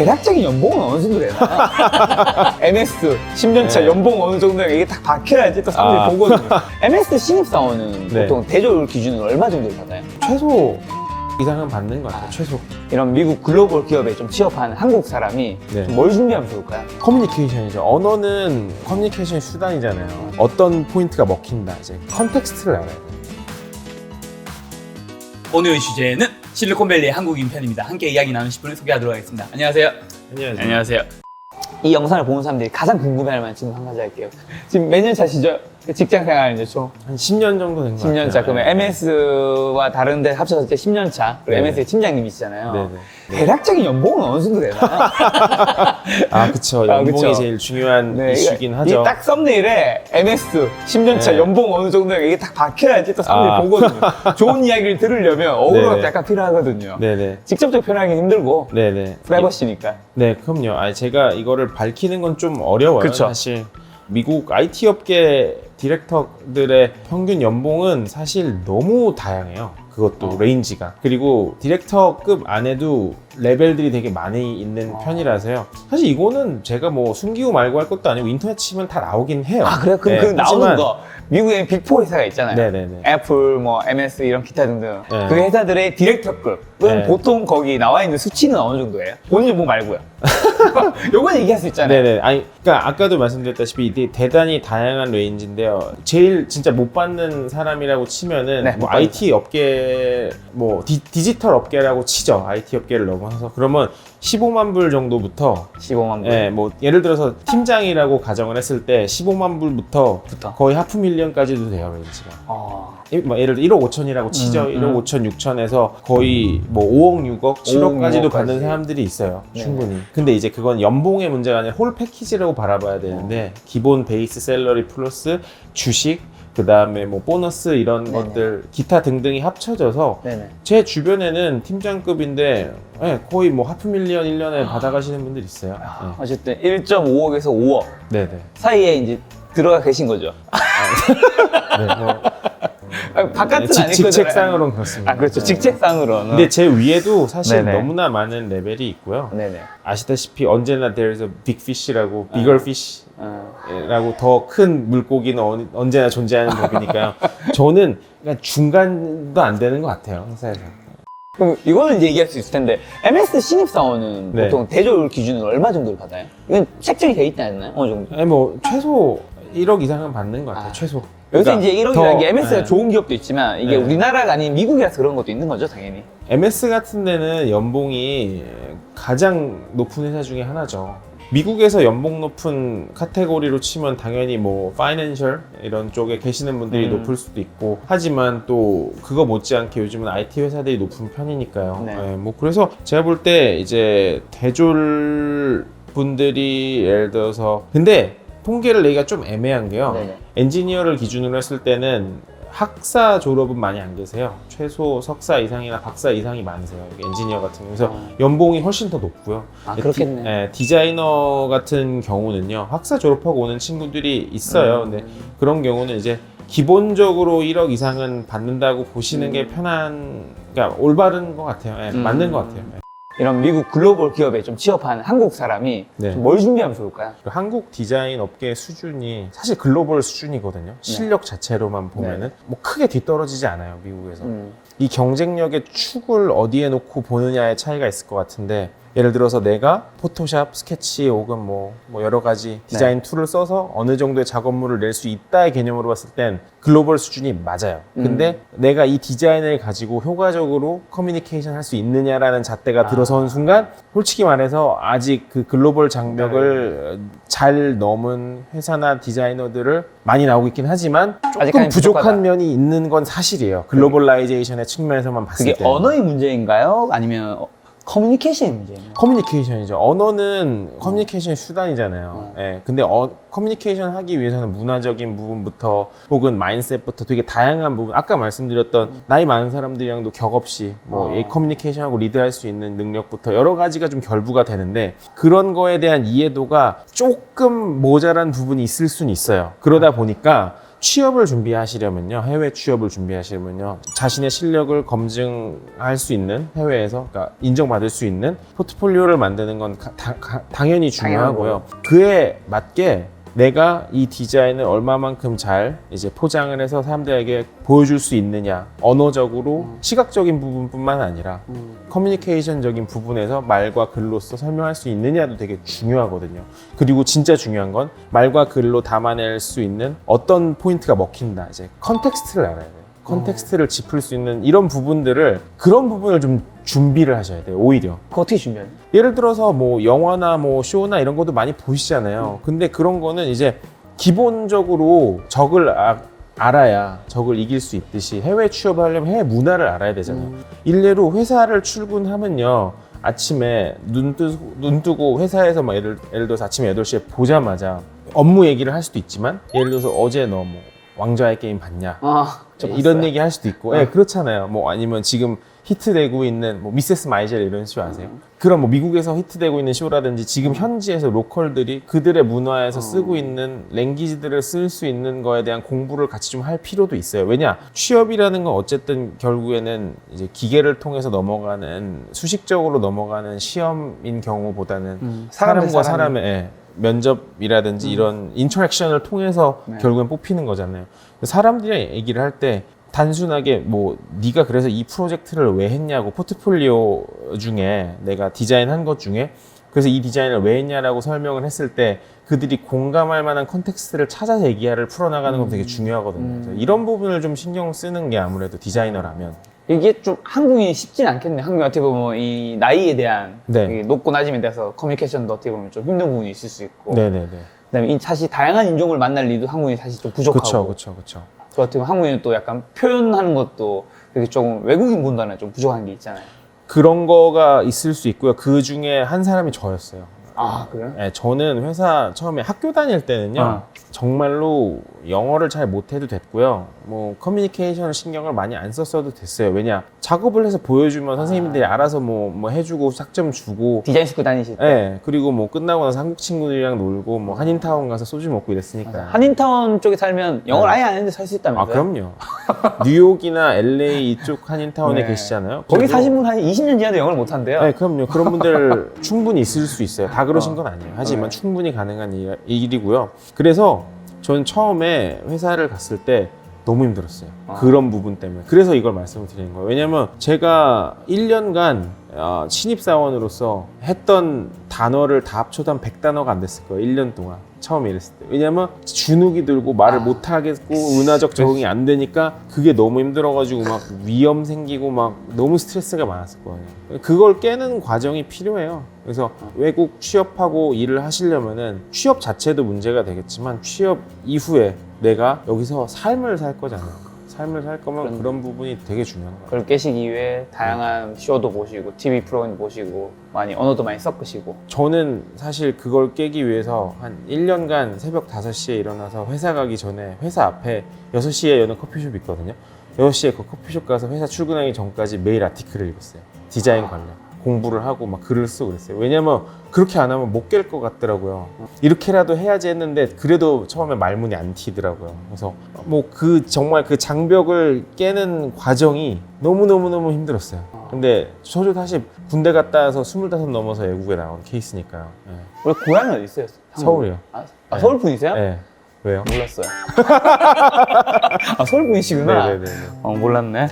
대략적인 연봉은 어느 정도 되나요? MS 10년차 네. 연봉 어느 정도 이게 딱 박혀야지 또 사람들이 보거든요. MS 신입사원은 네. 보통 대졸 기준으로 얼마 정도 받아요? 최소 이상은 받는 것 같아요. 최소. 이런 미국 글로벌 기업에 좀 취업한 한국 사람이 네. 좀 뭘 준비하면 좋을까요? 커뮤니케이션이죠. 언어는 커뮤니케이션의 수단이잖아요. 어떤 포인트가 먹힌다. 이제 컨텍스트를 알아야 돼요. 오늘 주제는 실리콘밸리의 한국인 편입니다. 함께 이야기 나누실 분을 소개하도록 하겠습니다. 안녕하세요. 안녕하세요. 안녕하세요. 이 영상을 보는 사람들이 가장 궁금해할 만한 질문 한 가지 할게요. 지금 몇 년 차시죠? 직장 생활 이제 총 한 10년 정도 된 것 같아요. 10년 차. 그러면 MS와 다른 데 합쳐서 이제 10년 차. 그리고 네네. MS의 팀장님이시잖아요. 네네. 대략적인 연봉은 어느 정도 되나요? 아, 그쵸. 아, 연봉이 그쵸. 제일 중요한 네, 이슈긴 이게 하죠. 딱 썸네일에 MS 10년 차 네. 연봉 어느 정도 이게 딱 박혀야지 또 사람들이 아. 보거든요. 좋은 이야기를 들으려면 어그로가 네네. 약간 필요하거든요. 네네. 직접적으로 표현하기 힘들고 네네. 프라이버시니까. 네, 그럼요. 아니, 제가 이거를 밝히는 건 좀 어려워요. 그쵸. 사실. 미국 IT 업계 디렉터들의 평균 연봉은 사실 너무 다양해요. 그것도 레인지가. 그리고 디렉터급 안에도 레벨들이 되게 많이 있는 편이라서요. 사실 이거는 제가 뭐 숨기고 말고 할 것도 아니고 인터넷 치면 다 나오긴 해요. 아, 그래요? 그럼 네, 그 나오는 하지만- 거 미국에 빅4 회사가 있잖아요. 네네네. 애플, 뭐 MS 이런 기타 등등. 네. 그 회사들의 디렉터급은 네. 보통 거기 나와 있는 수치는 어느 정도예요? 본인 연봉 말고요. 요건 얘기할 수 있잖아요. 네네. 아니, 그러니까 아까도 말씀드렸다시피 이게 대단히 다양한 레인지인데요. 제일 진짜 못 받는 사람이라고 치면은 네, 뭐 못 받는 IT 업계, 뭐 디지털 업계라고 치죠. IT 업계를 넘어서 그러면 15만 불 정도부터 15만 불. 예, 뭐 예를 들어서 팀장이라고 가정을 했을 때 15만 불부터 거의 하프 밀리언까지도 돼요, 레인지가. 뭐 예를 들어 1억 5천이라고 치죠. 1억 5천, 6천에서 거의 뭐 5억, 6억, 7억까지도 6억 받는 까지. 사람들이 있어요. 네. 충분히. 근데 이제 그건 연봉의 문제가 아니라 홀 패키지라고 바라봐야 되는데 기본 베이스 샐러리 플러스 주식, 그 다음에 뭐 보너스 이런 네네. 것들 기타 등등이 합쳐져서 네네. 제 주변에는 팀장급인데 예, 거의 뭐 하프 밀리언 1년에 받아가시는 분들 있어요. 예. 어쨌든 1.5억에서 5억 네네. 사이에 이제 들어가 계신 거죠. 네, 뭐 바깥은 아닐 거잖아요. 직책상으로는 그렇습니다. 아, 그렇죠. 네. 직책상으로는. 근데 제 위에도 사실 네네. 너무나 많은 레벨이 있고요. 네네. 아시다시피 언제나 there's a big fish라고 bigger fish라고 어. 더 큰 물고기는 언제나 존재하는 법이니까요. 저는 그냥 중간도 안 되는 것 같아요, 회사에서. 그럼 이거는 이제 얘기할 수 있을 텐데 MS 신입사원은 네. 보통 대졸 기준으로 얼마 정도를 받아요? 이건 책정이 돼 있지 않나요? 어느 정도? 아니 뭐 최소 1억 이상은 받는 것 같아요, 최소. 여기서 그러니까 이제 1억이라는 더- 게 MS가 네. 좋은 기업도 있지만 이게 네. 우리나라가 아닌 미국이라서 그런 것도 있는 거죠, 당연히. MS 같은 데는 연봉이 가장 높은 회사 중에 하나죠. 미국에서 연봉 높은 카테고리로 치면 당연히 뭐 파이낸셜 이런 쪽에 계시는 분들이 높을 수도 있고 하지만 또 그거 못지않게 요즘은 IT 회사들이 높은 편이니까요. 네. 네, 뭐 그래서 제가 볼 때 이제 대졸 분들이 예를 들어서 근데 통계를 내기가 좀 애매한 게요. 네네. 엔지니어를 기준으로 했을 때는 학사 졸업은 많이 안 계세요. 최소 석사 이상이나 박사 이상이 많으세요. 엔지니어 같은 경우. 그래서 연봉이 훨씬 더 높고요. 아, 그렇겠네. 디자이너 같은 경우는요. 학사 졸업하고 오는 친구들이 있어요. 근데 그런 경우는 이제 기본적으로 1억 이상은 받는다고 보시는 게 편한, 그러니까 올바른 것 같아요. 예, 맞는 것 같아요. 예. 이런 미국 글로벌 기업에 좀 취업한 한국 사람이 네. 좀 뭘 준비하면 좋을까요? 한국 디자인 업계의 수준이 사실 글로벌 수준이거든요. 실력 자체로만 보면은 뭐 크게 뒤떨어지지 않아요, 미국에서. 이 경쟁력의 축을 어디에 놓고 보느냐의 차이가 있을 것 같은데 예를 들어서 내가 포토샵, 스케치 혹은 뭐 여러 가지 디자인 툴을 써서 어느 정도의 작업물을 낼 수 있다의 개념으로 봤을 땐 글로벌 수준이 맞아요. 근데 내가 이 디자인을 가지고 효과적으로 커뮤니케이션 할 수 있느냐라는 잣대가 들어서는 순간 솔직히 말해서 아직 그 글로벌 장벽을 잘 넘은 회사나 디자이너들을 많이 나오고 있긴 하지만 조금 아직까지는 부족한 부족하다. 면이 있는 건 사실이에요. 글로벌라이제이션의 측면에서만 봤을 그게 때. 언어의 문제인가요? 아니면 커뮤니케이션의 문제인가요? 커뮤니케이션이죠. 언어는 커뮤니케이션의 수단이잖아요. 예. 근데 커뮤니케이션 하기 위해서는 문화적인 부분부터 혹은 마인드셋부터 되게 다양한 부분, 아까 말씀드렸던 나이 많은 사람들이랑도 격없이 이 커뮤니케이션하고 리드할 수 있는 능력부터 여러 가지가 좀 결부가 되는데 그런 거에 대한 이해도가 조금 모자란 부분이 있을 수는 있어요. 그러다 보니까 취업을 준비하시려면요, 해외 취업을 준비하시려면요, 자신의 실력을 검증할 수 있는 해외에서, 그러니까 인정받을 수 있는 포트폴리오를 만드는 건 당연히 중요하고요. 그에 맞게 내가 이 디자인을 얼마만큼 잘 이제 포장을 해서 사람들에게 보여줄 수 있느냐, 언어적으로 시각적인 부분뿐만 아니라 커뮤니케이션적인 부분에서 말과 글로써 설명할 수 있느냐도 되게 중요하거든요. 그리고 진짜 중요한 건 말과 글로 담아낼 수 있는 어떤 포인트가 먹힌다, 이제 컨텍스트를 알아야 돼요. 컨텍스트를 짚을 수 있는 이런 부분들을, 그런 부분을 좀 준비를 하셔야 돼요. 오히려 그거 어떻게 준비하냐? 예를 들어서 뭐 영화나 뭐 쇼나 이런 것도 많이 보시잖아요. 근데 그런 거는 이제 기본적으로 적을 알아야 적을 이길 수 있듯이 해외 취업을 하려면 해외 문화를 알아야 되잖아요. 일례로 회사를 출근하면요, 아침에 눈 뜨고 회사에서 막 예를 들어서 아침에 8시에 보자마자 업무 얘기를 할 수도 있지만, 예를 들어서 어제 너 뭐 왕좌의 게임 봤냐, 이런 얘기 할 수도 있고, 예, 그렇잖아요. 뭐 아니면 지금 히트되고 있는 뭐 미세스 마이젤 이런 쇼 아세요? 그런 뭐 미국에서 히트되고 있는 쇼라든지 지금 현지에서 로컬들이 그들의 문화에서 쓰고 있는 랭귀지들을 쓸 수 있는 거에 대한 공부를 같이 좀 할 필요도 있어요. 왜냐, 취업이라는 건 어쨌든 결국에는 이제 기계를 통해서 넘어가는, 수식적으로 넘어가는 시험인 경우보다는 사람과 사람의, 예, 면접이라든지 이런 인터랙션을 통해서 결국엔 뽑히는 거잖아요. 사람들이랑 얘기를 할 때 단순하게 뭐 네가 그래서 이 프로젝트를 왜 했냐고, 포트폴리오 중에 내가 디자인한 것 중에 그래서 이 디자인을 왜 했냐라고 설명을 했을 때 그들이 공감할 만한 컨텍스트를 찾아서 얘기를 풀어나가는 건 되게 중요하거든요. 그래서 이런 부분을 좀 신경 쓰는 게 아무래도 디자이너라면. 이게 좀 한국인이 쉽진 않겠네. 한국인 어떻게 보면 이 나이에 대한 네. 이 높고 낮음에 대해서 커뮤니케이션도 어떻게 보면 좀 힘든 부분이 있을 수 있고. 네네네. 그다음에 사실 다양한 인종을 만날 일도 한국인이 사실 좀 부족하고. 그쵸. 그 어떻게 보면 한국인은 또 약간 표현하는 것도 되게 조금 외국인 분들은 좀 부족한 게 있잖아요. 그런 거가 있을 수 있고요. 그 중에 한 사람이 저였어요. 아, 그래요? 네, 저는 회사 처음에 학교 다닐 때는요, 정말로 영어를 잘 못해도 됐고요. 뭐 커뮤니케이션을 신경을 많이 안 썼어도 됐어요. 왜냐, 작업을 해서 보여주면 선생님들이 알아서 뭐 해주고 학점 주고. 디자인 스쿨 다니실 때. 네, 그리고 뭐 끝나고 나서 한국 친구들이랑 놀고 뭐 한인타운 가서 소주 먹고 이랬으니까. 한인타운 쪽에 살면 영어를 아예 안 했는데 살 수 있다면서요? 아, 그럼요. 뉴욕이나 LA 이쪽 한인타운에 네. 계시잖아요. 거기 저도- 사신 분 한 20년 지나도 영어를 못 한대요. 네, 그럼요. 그런 분들 충분히 있을 수 있어요. 다 그러신 건 아니에요. 하지만 충분히 가능한 일이고요. 그래서 저는 처음에 회사를 갔을 때 너무 힘들었어요. 그런 부분 때문에. 그래서 이걸 말씀을 드리는 거예요. 왜냐면 제가 1년간 신입사원으로서 했던 단어를 다 합쳐도 한 100단어가 안 됐을 거예요. 1년 동안. 처음에 일했을 때. 왜냐면 주눅이 들고 말을 못 하겠고 문화적 적응이 안 되니까 그게 너무 힘들어가지고 막 위험 생기고 막 너무 스트레스가 많았을 거예요. 그걸 깨는 과정이 필요해요. 그래서 외국 취업하고 일을 하시려면은 취업 자체도 문제가 되겠지만 취업 이후에 내가 여기서 삶을 살 거잖아요. 삶을 살 거면 그런 부분이 되게 중요한 거예요. 그걸 깨시기 위해 다양한 쇼도 보시고 TV 프로그램 보시고 많이 언어도 많이 섞으시고. 저는 사실 그걸 깨기 위해서 한 1년간 새벽 5시에 일어나서 회사 가기 전에 회사 앞에 6시에 여는 커피숍이 있거든요. 6시에 그 커피숍 가서 회사 출근하기 전까지 매일 아티클을 읽었어요. 디자인 관련. 공부를 하고 막 글을 쓰고 그랬어요. 왜냐면 그렇게 안 하면 못 깰 것 같더라고요. 이렇게라도 해야지 했는데 그래도 처음에 말문이 안 튀더라고요. 그래서 뭐 정말 그 장벽을 깨는 과정이 너무너무너무 힘들었어요. 근데 저도 사실 군대 갔다 와서 25 넘어서 외국에 나온 케이스니까요. 네. 원래 고향이 어디 있어요? 서울이요. 아, 서울 분이세요? 네. 왜요? 몰랐어요. 아, 서울 분이시구나. 네네네. 몰랐네.